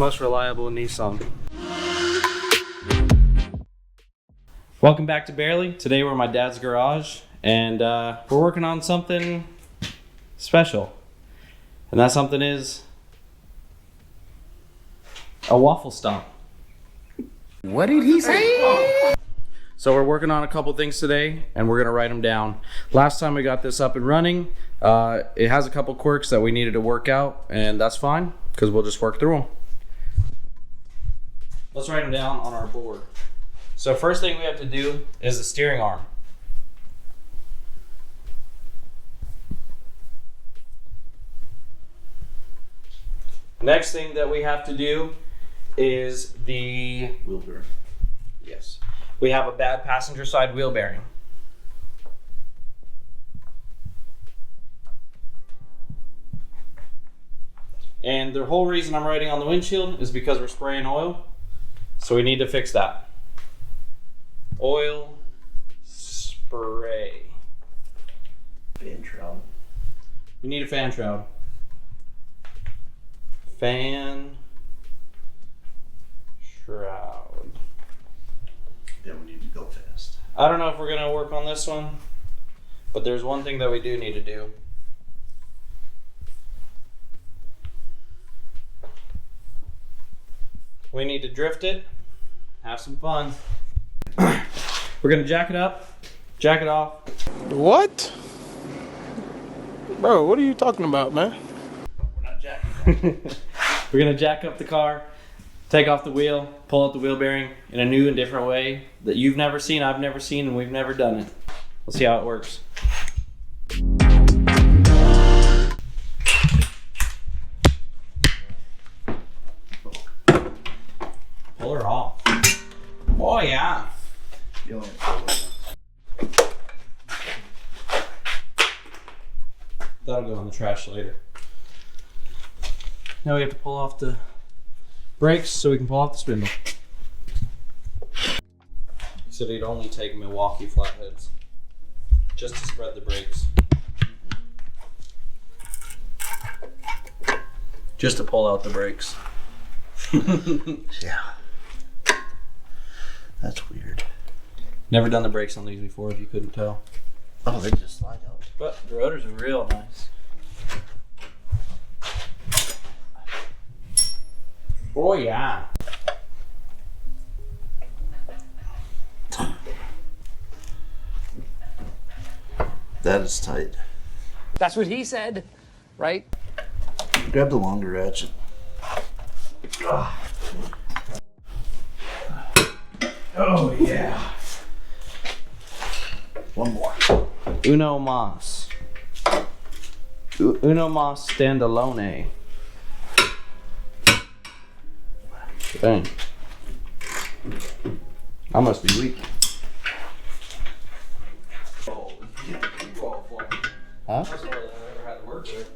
most reliable Nissan. Welcome back to Barely. Today we're in my dad's garage and we're working on something special. And that something is a waffle stomp. What did he say? So we're working on a couple things today and we're gonna write them down. Last time we got this up and running, it has a couple quirks that we needed to work out, and that's fine because we'll just work through them. Let's write them down on our board. So first thing we have to do is the steering arm. Next thing that we have to do is the Wheel bearing. Yes. We have a bad passenger side wheel bearing. And the whole reason I'm writing on the windshield is because we're spraying oil. So we need to fix that. Oil spray. Fan shroud. We need a fan shroud. Fan shroud. Then we need to go fast. I don't know if we're gonna work on this one, but there's one thing that we do need to do. We need to drift it, have some fun. We're gonna jack it up, jack it off. What? Bro, what are you talking about, man? We're not jacking. We're gonna jack up the car, take off the wheel, pull out the wheel bearing in a new and different way that you've never seen, I've never seen, and we've never done it. Let's see how it works. Pull her off. Oh yeah. You only have to That'll go in the trash later. Now we have to pull off the brakes so we can pull off the spindle. He said he'd only take Milwaukee flatheads just to spread the brakes. Just to pull out the brakes. Yeah. That's weird. Never done the brakes on these before if you couldn't tell. Oh, they just slide out. But the rotors are real nice. Oh yeah. That is tight. That's what he said, right? Grab the longer ratchet. Oh yeah. One more. Uno mas. Uno mas standalone. Dang. I must be weak. Huh? That's all that I've ever had to work with.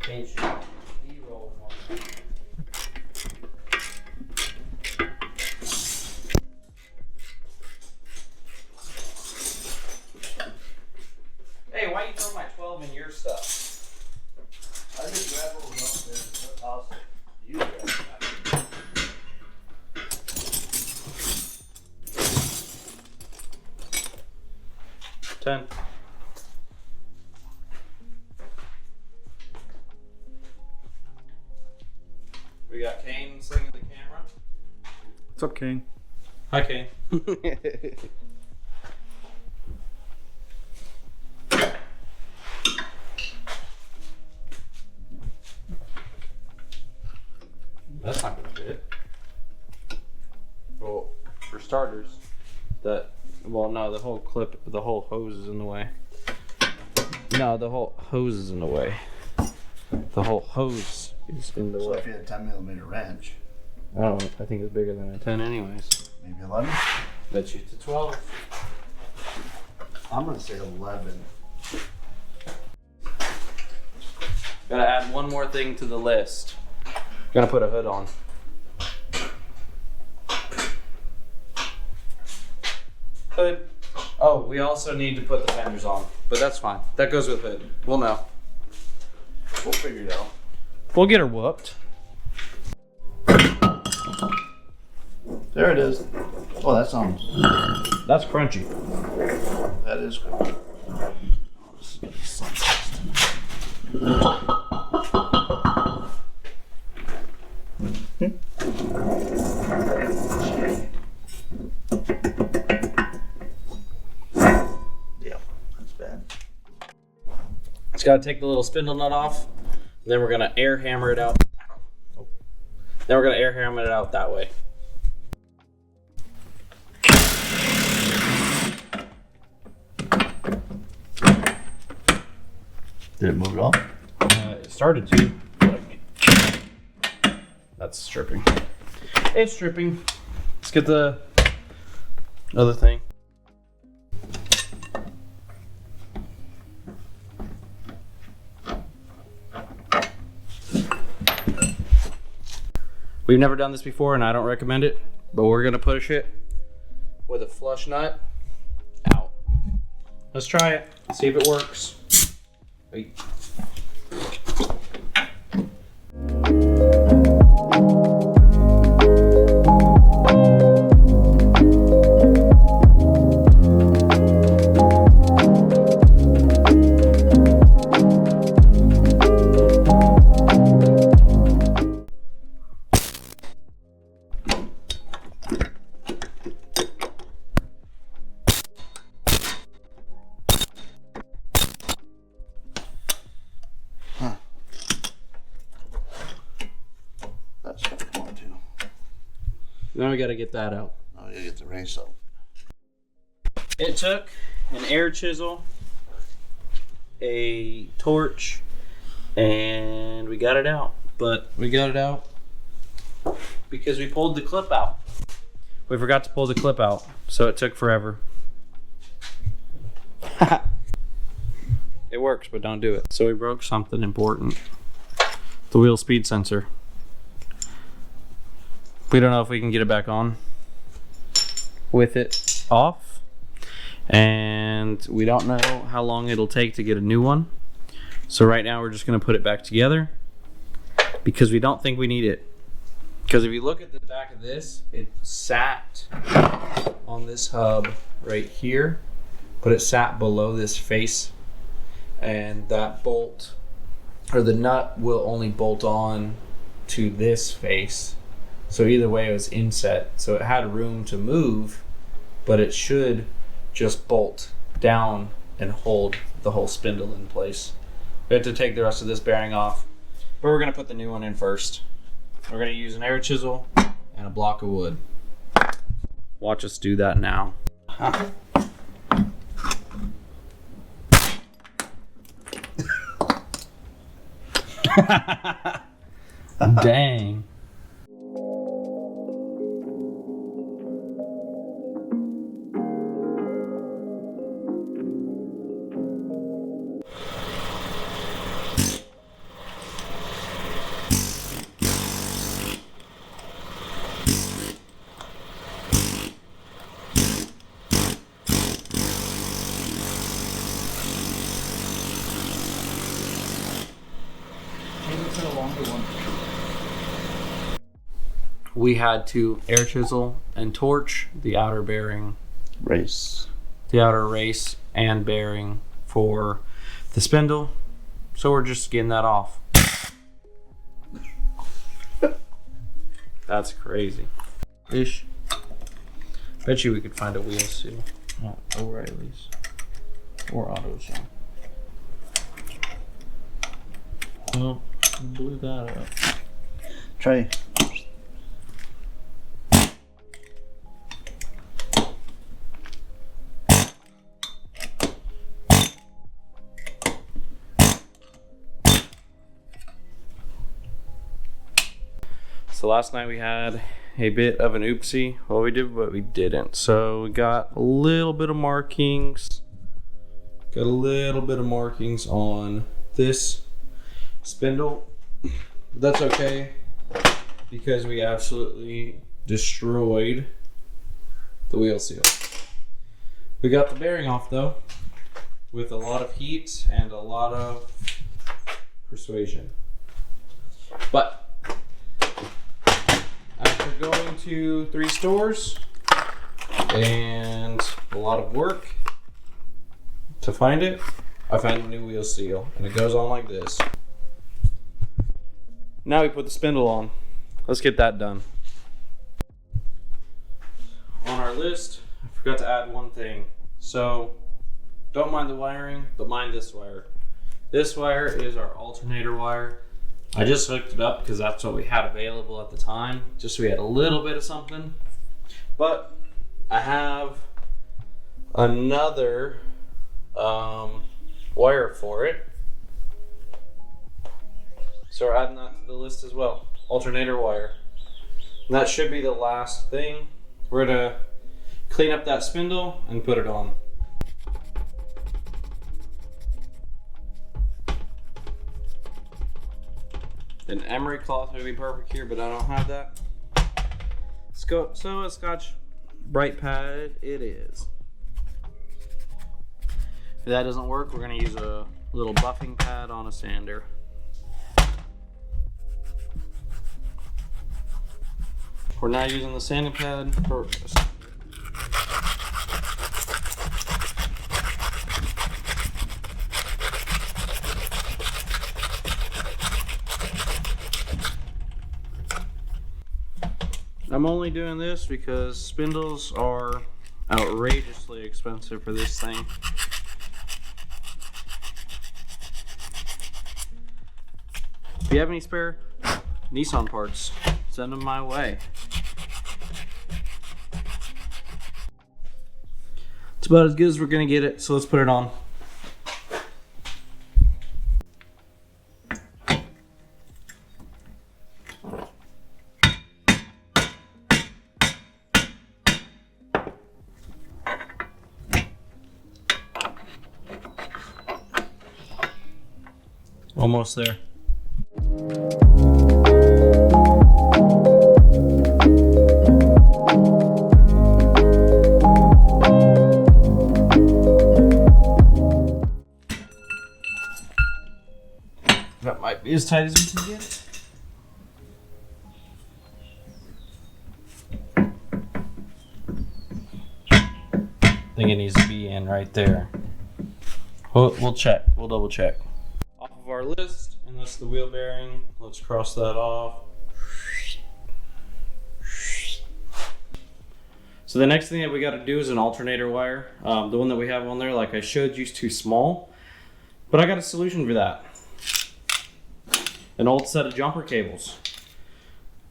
Can't shoot. B-roll for me. Hey, why you throw my 12 in your stuff? I just grab what was up there. Awesome. You grab that. 10. We got Kane slinging the camera. What's up, King? Hi, Kane. That's not gonna fit. Well, for starters, no, the whole clip, the whole hose is in the way. No, the whole hose is in the way. The whole hose is in the So way. if you had a 10mm wrench, I don't know, I think it's bigger than a 10 anyways. maybe 11? Bet you it's a 12. I'm gonna say 11. Gotta add one more thing to the list. Gonna put a hood on. Hood. Oh, we also need to put the fenders on, but that's fine. That goes with hood. We'll know. We'll figure it out. We'll get her whooped. There it is. Oh, that sounds. That's crunchy. That is good. Yeah, that's bad. Just gotta take the little spindle nut off. Then we're gonna air hammer it out. Then we're gonna air hammer it out that way. Did it move it off? It started to. That's stripping. It's stripping. Let's get the other thing. We've never done this before and I don't recommend it, but we're gonna push it with a flush nut out. Let's try it, see if it works. Wait. That's what I want to. Now we gotta get that out. Oh, you get the race out. It took an air chisel, a torch, and we got it out. But we got it out because we pulled the clip out. We forgot to pull the clip out, so it took forever. It works, but don't do it. So we broke something important. The wheel speed sensor. We don't know if we can get it back on with it off. And we don't know how long it'll take to get a new one. So right now we're just gonna put it back together because we don't think we need it. Because if you look at the back of this, it sat on this hub right here, but it sat below this face, and that bolt or the nut will only bolt on to this face. So either way it was inset, so it had room to move, but it should just bolt down and hold the whole spindle in place. We have to take the rest of this bearing off, but we're gonna put the new one in first. We're gonna use an air chisel and a block of wood. Watch us do that now. Dang. We had to air chisel and torch the outer bearing, Race. the outer race and bearing for the spindle. So we're just getting that off. That's crazy. Ish. Bet you we could find a wheel seal at O'Reilly's or AutoZone. Oh, blew that up. Try. So last night we had a bit of an oopsie. Well, we did, but we didn't. So we got a little bit of markings. Got a little bit of markings on this spindle. But that's okay because we absolutely destroyed the wheel seal. We got the bearing off though with a lot of heat and a lot of persuasion. But after going to 3 stores and a lot of work to find it, I found a new wheel seal, and it goes on like this. Now we put the spindle on. Let's get that done. On our list, I forgot to add one thing. So, don't mind the wiring, but mind this wire. This wire is our alternator wire. I just hooked it up because that's what we had available at the time, just so we had a little bit of something. But I have another wire for it. So we're adding that to the list as well. Alternator wire. And that should be the last thing. We're gonna clean up that spindle and put it on. An emery cloth would be perfect here, but I don't have that. So a Scotch Brite pad it is. If that doesn't work, we're gonna use a little buffing pad on a sander. We're now using the sanding pad for I'm only doing this because spindles are outrageously expensive for this thing. If you have any spare Nissan parts, send them my way. It's about as good as we're gonna get it, so let's put it on. Almost there. That might be as tight as we can get it. I think it needs to be in right there. We'll check. We'll double check. Off of our list, and that's the wheel bearing. Let's cross that off. So the next thing that we got to do is an alternator wire. The one that we have on there, like I showed you, is too small. But I got a solution for that. An old set of jumper cables.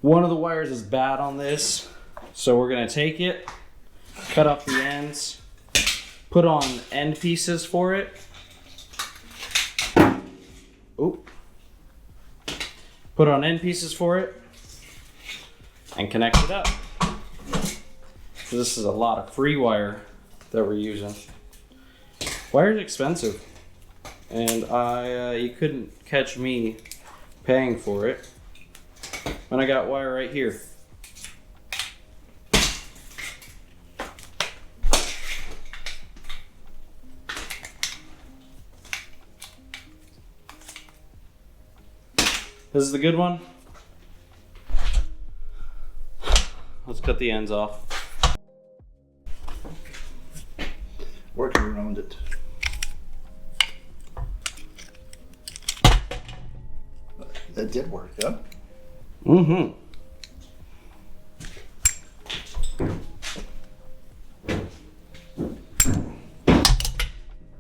One of the wires is bad on this, so we're gonna take it, cut off the ends, put on end pieces for it. Oop. Put on end pieces for it and connect it up. So this is a lot of free wire that we're using. Wire's expensive, and you couldn't catch me paying for it when I got wire right here. This is the good one. Let's cut the ends off. Working around it. That did work, huh? Mm-hmm.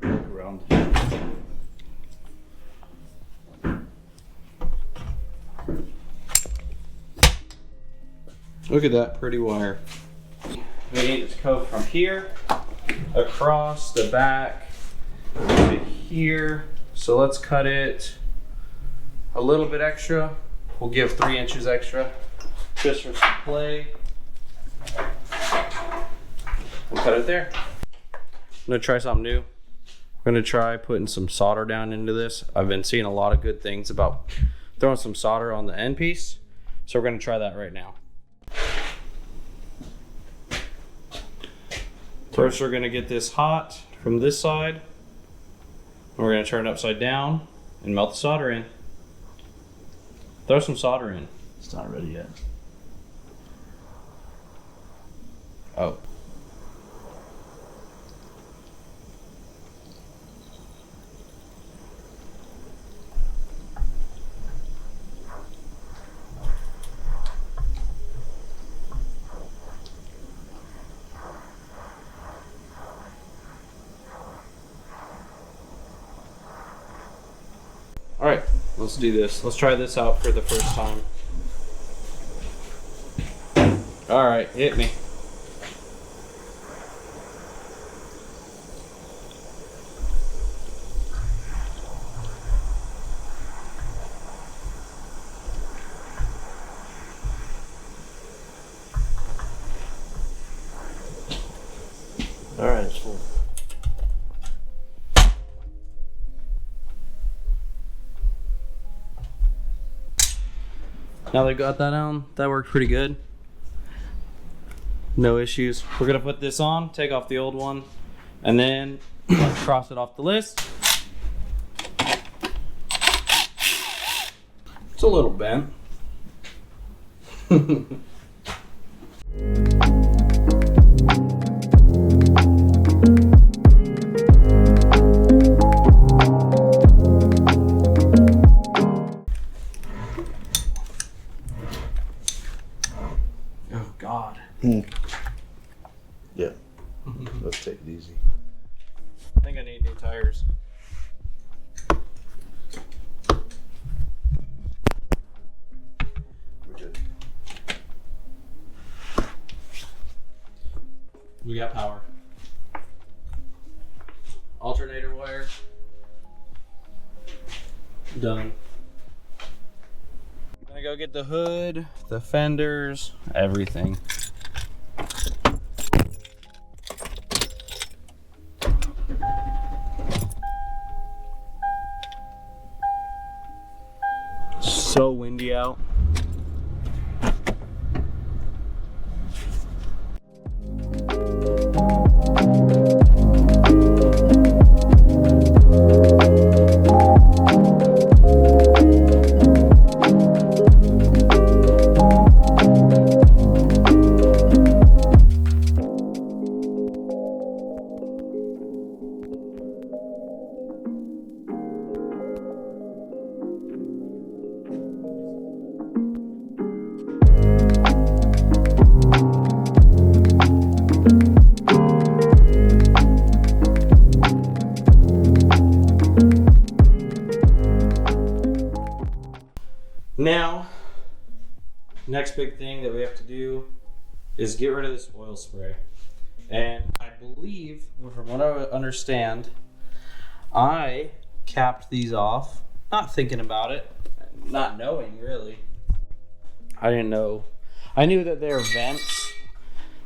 Work around it. Look at that pretty wire. We need it to go from here across the back to here. So let's cut it a little bit extra. We'll give 3 inches extra just for some play. We'll cut it there. I'm gonna try something new. I'm gonna try putting some solder down into this. I've been seeing a lot of good things about throwing some solder on the end piece. So we're gonna try that right now. First, we're gonna get this hot from this side. We're gonna turn it upside down and melt the solder in. Throw some solder in. It's not ready yet. Oh. All right, let's do this. Let's try this out for the first time. All right, hit me. All right, it's full. Now they got that on, that worked pretty good. No issues. We're gonna put this on, take off the old one, and then cross it off the list. It's a little bent. Oh God. Yeah. Let's take it easy. I think I need new tires. We're good. We got power. Alternator wire. Done. I'm gonna go get the hood, the fenders, everything. So windy out. Now, next big thing that we have to do is get rid of this oil spray. And I believe, from what I understand, I capped these off, not thinking about it, not knowing really. I didn't know. I knew that they were vents,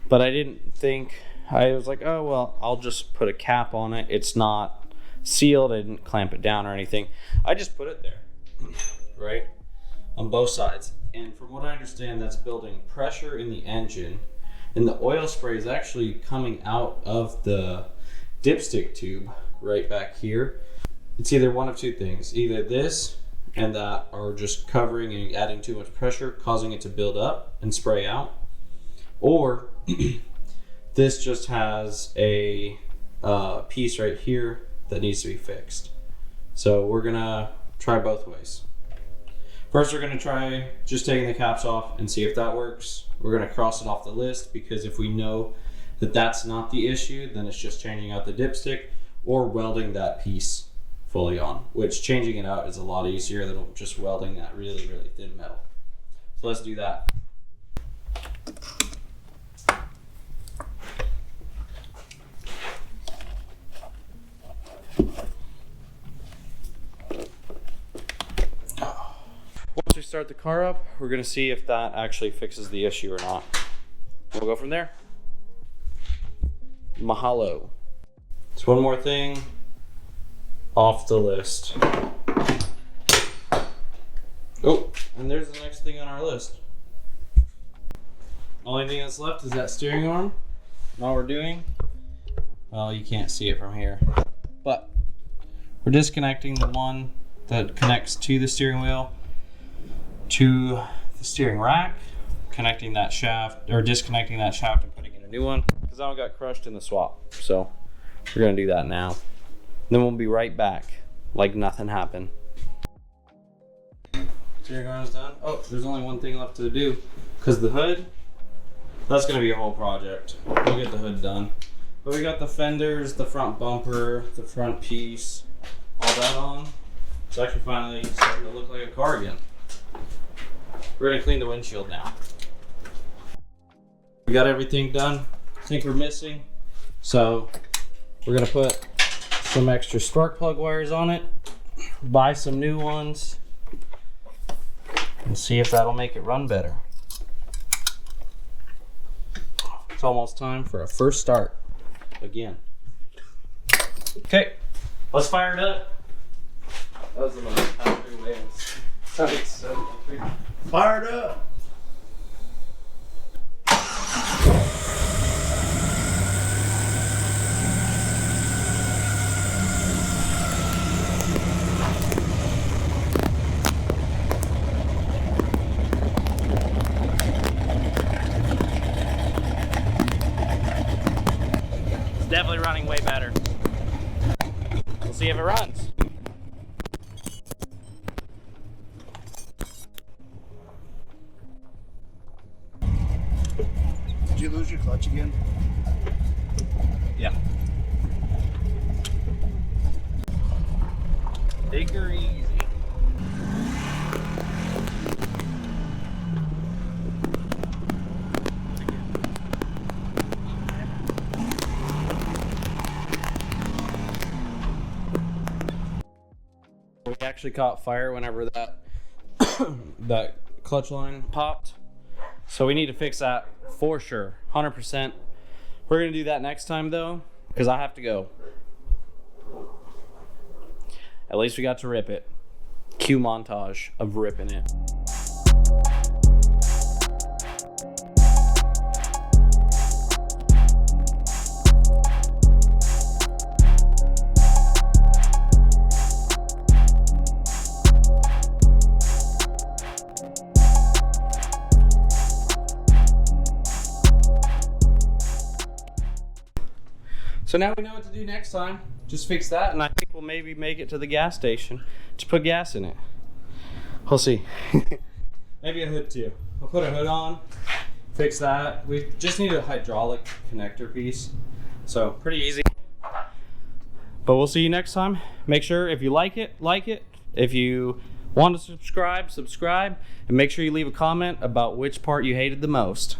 but I didn't think, I was like, oh, well, I'll just put a cap on it. It's not sealed. I didn't clamp it down or anything. I just put it there, right? On both sides. And from what I understand, that's building pressure in the engine. And the oil spray is actually coming out of the dipstick tube right back here. It's either one of two things. Either this and that are just covering and adding too much pressure, causing it to build up and spray out. Or this just has a piece right here that needs to be fixed. So we're gonna try both ways. First, we're gonna try just taking the caps off and see if that works. We're gonna cross it off the list, because if we know that that's not the issue, then it's just changing out the dipstick or welding that piece fully on, which changing it out is a lot easier than just welding that really, really thin metal. So let's do that. Once we start the car up, we're gonna see if that actually fixes the issue or not. We'll go from there. Mahalo. So one more thing off the list. Oh, and there's the next thing on our list. Only thing that's left is that steering arm. And all we're doing, well, you can't see it from here, but we're disconnecting the one that connects to the steering wheel to the steering rack, connecting that shaft, or disconnecting that shaft and putting in a new one, because that one got crushed in the swap. So we're gonna do that now. Then we'll be right back like nothing happened. Steering arm's done. Oh, there's only one thing left to do, because the hood, that's gonna be a whole project. We'll get the hood done. But we got the fenders, the front bumper, the front piece, all that on. It's actually finally starting to look like a car again. We're gonna clean the windshield now. We got everything done. I think we're missing. So we're gonna put some extra spark plug wires on it, buy some new ones, and see if that'll make it run better. It's almost time for a first start again. Okay, let's fire it up. That was the most country way of sounding so country. Fire it up. It's definitely running way better. We'll see if it runs. Did you lose your clutch again? Yeah. Take her easy. We actually caught fire whenever that that clutch line popped. So we need to fix that for sure, 100%. We're gonna do that next time though, because I have to go. At least we got to rip it. Cue montage of ripping it. So now we know what to do next time. Just fix that, and I think we'll maybe make it to the gas station to put gas in it. We'll see. Maybe a hood too. I'll put a hood on, fix that. We just need a hydraulic connector piece. So pretty easy. But we'll see you next time. Make sure if you like it, like it. If you want to subscribe, subscribe. And make sure you leave a comment about which part you hated the most.